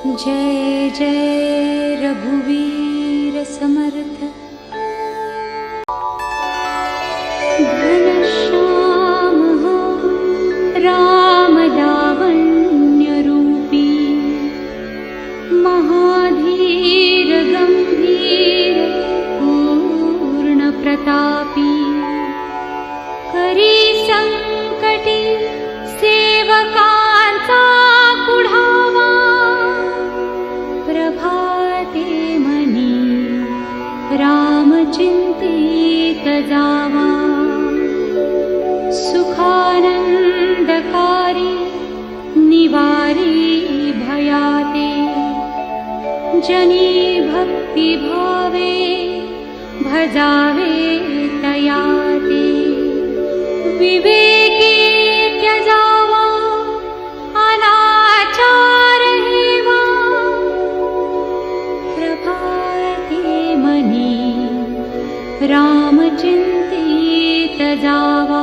जय जय रघुवीर समर्थ। घनश्याम राम लावण्य रूपी, महाधीर गंभीर पूर्ण प्रतापी, करी संकटी सेवकांचा कुढावा, प्रभाते मनी राम चिंतित जावा, सुखानंदकारी निवारी भयाते, जनी भक्ति भावे भजावे तयाते, विवेकी त्यजावा अनाचार हेवा, प्रभाते मनी राम चिंतित जावा,